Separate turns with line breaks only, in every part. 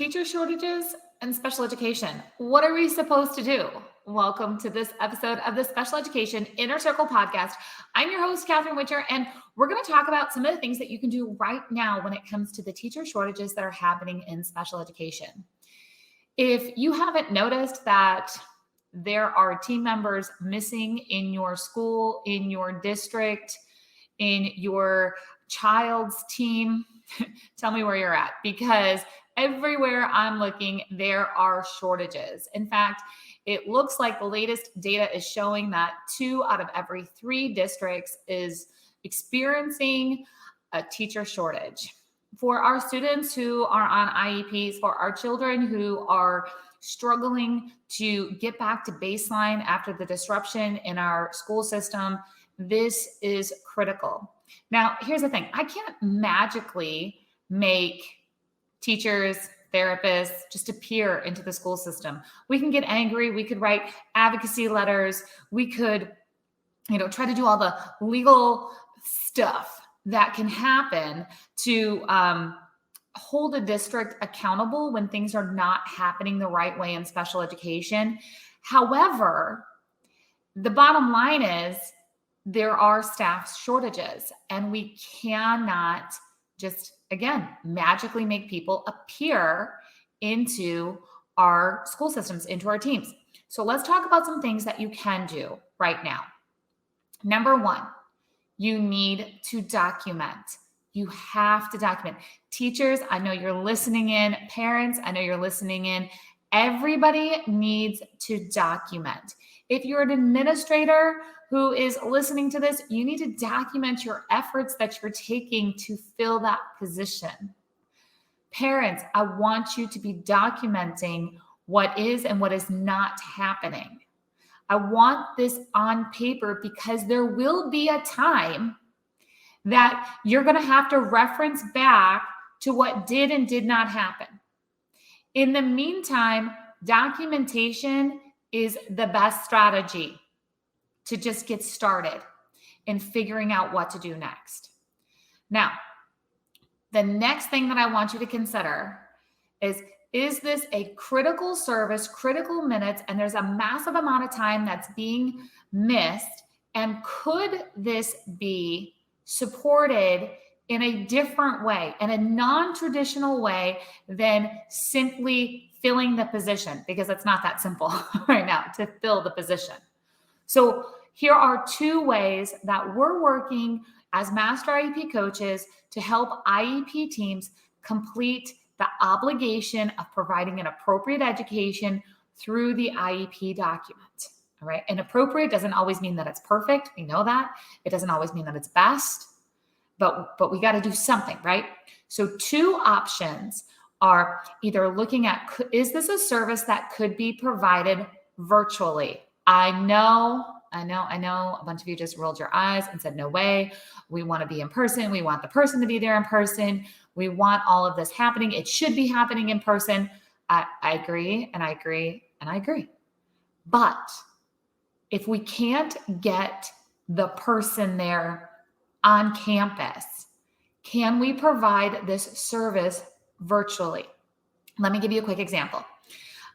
Teacher shortages and special education. What are we supposed to do? Welcome to this episode of the Special Education Inner Circle podcast. I'm your host, Catherine Witcher, and we're going to talk about some of the things that you can do right now when it comes to the teacher shortages that are happening in special education. If you haven't noticed that there are team members missing in your school, in your district, in your child's team, tell me where you're at, because everywhere I'm looking, there are shortages. In fact, it looks like the latest data is showing that 2 out of every 3 districts is experiencing a teacher shortage. For our students who are on IEPs, for our children who are struggling to get back to baseline after the disruption in our school system, this is critical. Now, here's the thing. I can't magically make teachers, therapists just appear into the school system. We can get angry. We could write advocacy letters. We could, try to do all the legal stuff that can happen to hold a district accountable when things are not happening the right way in special education. However, the bottom line is there are staff shortages, and we cannot just, again, magically make people appear into our school systems, into our teams. So let's talk about some things that you can do right now. Number 1, you need to document. You have to document. Teachers, I know you're listening in. Parents, I know you're listening in. Everybody needs to document. If you're an administrator who is listening to this, you need to document your efforts that you're taking to fill that position. Parents, I want you to be documenting what is and what is not happening. I want this on paper because there will be a time that you're going to have to reference back to what did and did not happen. In the meantime, documentation is the best strategy to just get started in figuring out what to do next. Now, the next thing that I want you to consider is this a critical service, critical minutes, and there's a massive amount of time that's being missed, and could this be supported in a different way, in a non-traditional way than simply filling the position? Because it's not that simple right now to fill the position. So here are 2 ways that we're working as Master IEP coaches to help IEP teams complete the obligation of providing an appropriate education through the IEP document. All right. And appropriate doesn't always mean that it's perfect. We know that. It doesn't always mean that it's best, but we got to do something, right? So 2 options are either looking at, is this a service that could be provided virtually? I know a bunch of you just rolled your eyes and said, no way. We want to be in person. We want the person to be there in person. We want all of this happening. It should be happening in person. I agree, and I agree, and I agree. But if we can't get the person there on campus, can we provide this service virtually? Let me give you a quick example.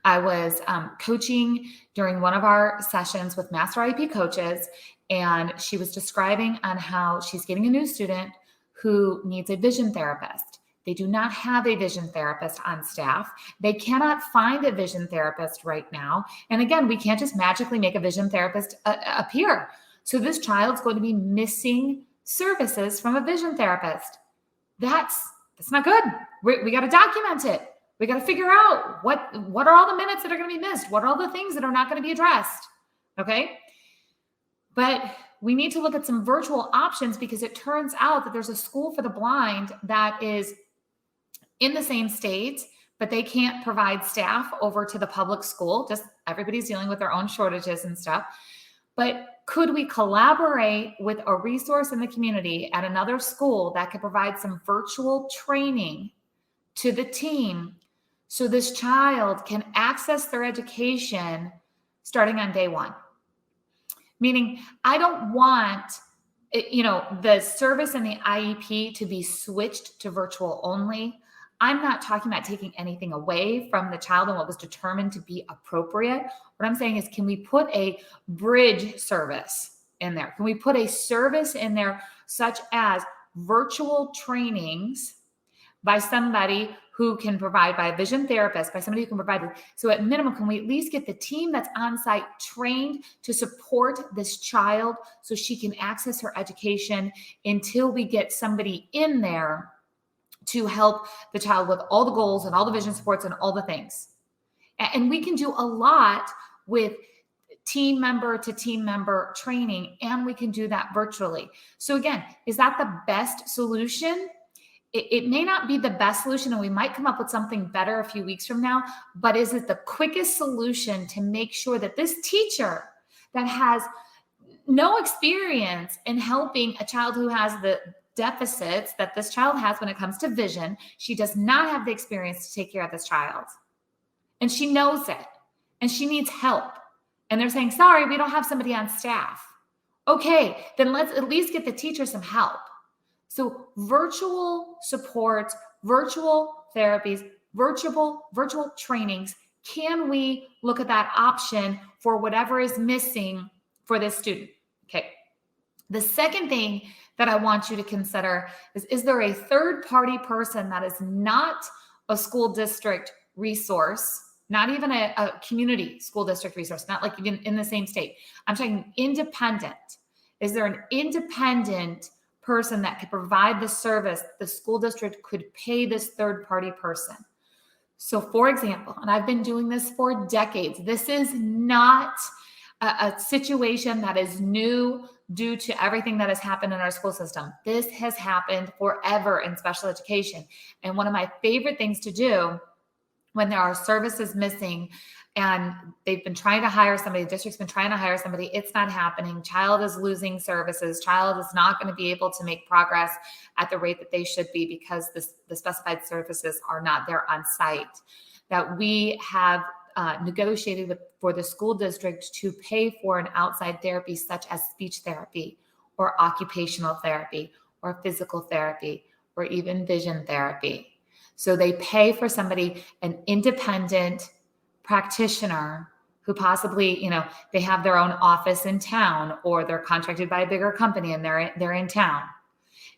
I was coaching during one of our sessions with Master IEP coaches, and she was describing on how she's getting a new student who needs a vision therapist. They do not have a vision therapist on staff. They cannot find a vision therapist right now. And again, we can't just magically make a vision therapist appear. So this child's going to be missing services from a vision therapist. That's not good. We got to document it. We got to figure out what are all the minutes that are going to be missed? What are all the things that are not going to be addressed? Okay. But we need to look at some virtual options, because it turns out that there's a school for the blind that is in the same state, but they can't provide staff over to the public school. Just everybody's dealing with their own shortages and stuff. But could we collaborate with a resource in the community at another school that could provide some virtual training to the team so this child can access their education starting on day 1? Meaning, I don't want, the service in the IEP to be switched to virtual only. I'm not talking about taking anything away from the child and what was determined to be appropriate. What I'm saying is, can we put a bridge service in there? Can we put a service in there such as virtual trainings by somebody who can provide, by a vision therapist, by somebody who can provide. So at minimum, can we at least get the team that's on site trained to support this child so she can access her education until we get somebody in there to help the child with all the goals and all the vision supports and all the things. And we can do a lot with team member to team member training, and we can do that virtually. So again, is that the best solution? It may not be the best solution, and we might come up with something better a few weeks from now, but is it the quickest solution to make sure that this teacher that has no experience in helping a child who has the deficits that this child has when it comes to vision, she does not have the experience to take care of this child. And she knows it, and she needs help. And they're saying, sorry, we don't have somebody on staff. Okay, then let's at least get the teacher some help. So virtual support, virtual therapies, virtual trainings. Can we look at that option for whatever is missing for this student? Okay. The second thing that I want you to consider is there a third-party person that is not a school district resource, not even a community school district resource, not like even in the same state? I'm talking independent. Is there an independent person that could provide the service the school district could pay this third-party person? So for example, and I've been doing this for decades, this is not a situation that is new due to everything that has happened in our school system. This has happened forever in special education. And one of my favorite things to do when there are services missing and they've been trying to hire somebody, the district's been trying to hire somebody, it's not happening, child is losing services, child is not going to be able to make progress at the rate that they should be because the specified services are not there on site, that we have negotiated for the school district to pay for an outside therapy such as speech therapy or occupational therapy or physical therapy or even vision therapy. So they pay for somebody, an independent practitioner who possibly, they have their own office in town or they're contracted by a bigger company and they're in town.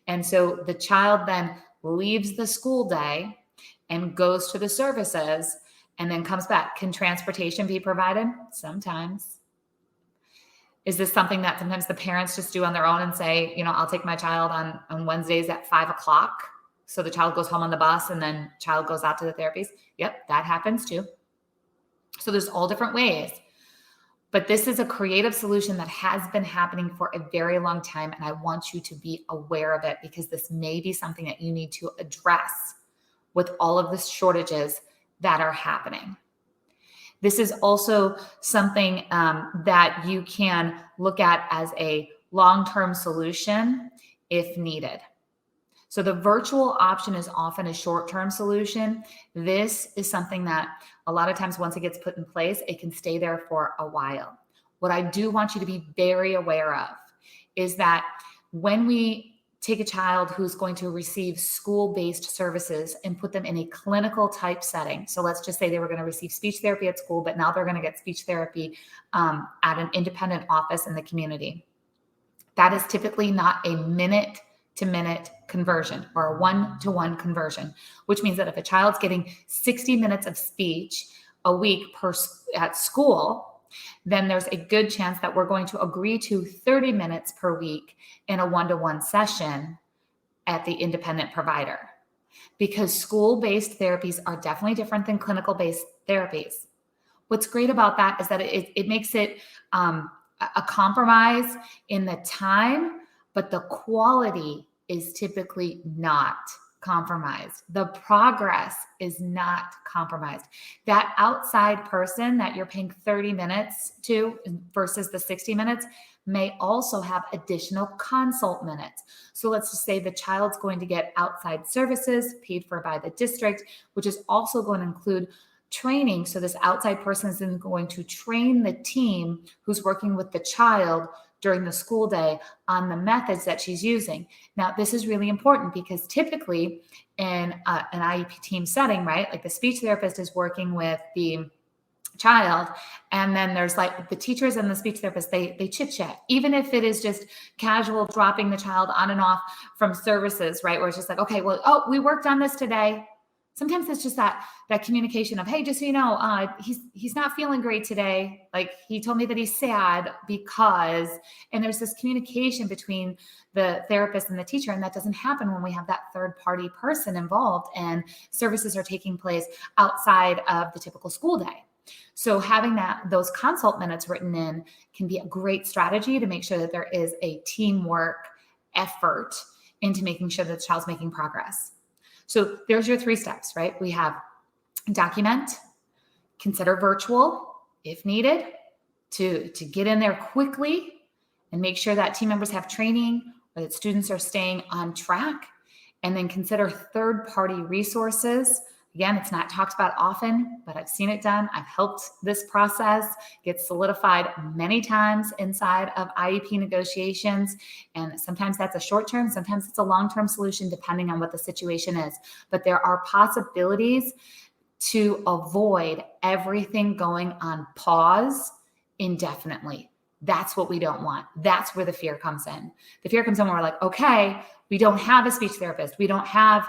And so the child then leaves the school day and goes to the services and then comes back. Can transportation be provided? Sometimes. Is this something that sometimes the parents just do on their own and say, I'll take my child on Wednesdays at 5:00. So the child goes home on the bus and then child goes out to the therapies? Yep, that happens too. So there's all different ways. But this is a creative solution that has been happening for a very long time. And I want you to be aware of it because this may be something that you need to address with all of the shortages that are happening. This is also something that you can look at as a long-term solution if needed. So the virtual option is often a short-term solution. This is something that a lot of times once it gets put in place, it can stay there for a while. What I do want you to be very aware of is that when we take a child who's going to receive school-based services and put them in a clinical type setting. So let's just say they were going to receive speech therapy at school, but now they're going to get speech therapy at an independent office in the community. That is typically not a minute-to-minute conversion or a one-to-one conversion, which means that if a child's getting 60 minutes of speech a week at school, then there's a good chance that we're going to agree to 30 minutes per week in a one-to-one session at the independent provider. Because school-based therapies are definitely different than clinical-based therapies. What's great about that is that it makes it a compromise in the time, but the quality is typically not compromised. The progress is not compromised. That outside person that you're paying 30 minutes to versus the 60 minutes may also have additional consult minutes. So let's just say the child's going to get outside services paid for by the district, which is also going to include training. So this outside person is then going to train the team who's working with the child during the school day on the methods that she's using. Now, this is really important because typically in an IEP team setting, right, like the speech therapist is working with the child, and then there's like the teachers and the speech therapist, they chit chat, even if it is just casual dropping the child on and off from services, right, where it's just like, okay, well, oh, we worked on this today. Sometimes it's just that communication of, hey, just so you know, he's not feeling great today. Like he told me that he's sad because, and there's this communication between the therapist and the teacher, and that doesn't happen when we have that third party person involved and services are taking place outside of the typical school day. So having those consult minutes written in can be a great strategy to make sure that there is a teamwork effort into making sure that the child's making progress. So there's your 3 steps, right? We have document, consider virtual if needed to get in there quickly and make sure that team members have training or that students are staying on track, and then consider third-party resources. Again, it's not talked about often, but I've seen it done. I've helped this process get solidified many times inside of IEP negotiations. And sometimes that's a short-term, sometimes it's a long-term solution, depending on what the situation is. But there are possibilities to avoid everything going on pause indefinitely. That's what we don't want. That's where the fear comes in. The fear comes in when we're like, okay, we don't have a speech therapist. We don't have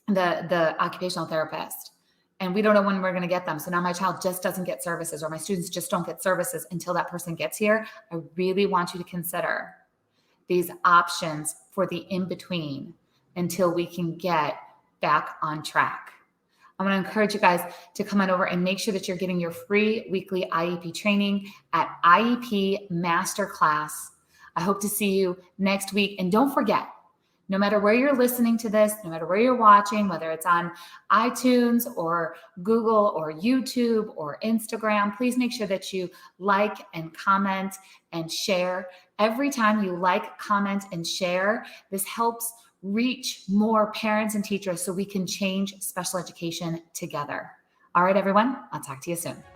the occupational therapist, and we don't know when we're going to get them. So now my child just doesn't get services, or my students just don't get services until that person gets here. I really want you to consider these options for the in-between until we can get back on track. I'm going to encourage you guys to come on over and make sure that you're getting your free weekly IEP training at IEP Masterclass. I hope to see you next week. And don't forget, no matter where you're listening to this, no matter where you're watching, whether it's on iTunes or Google or YouTube or Instagram, please make sure that you like and comment and share. Every time you like, comment, and share, this helps reach more parents and teachers so we can change special education together. All right, everyone, I'll talk to you soon.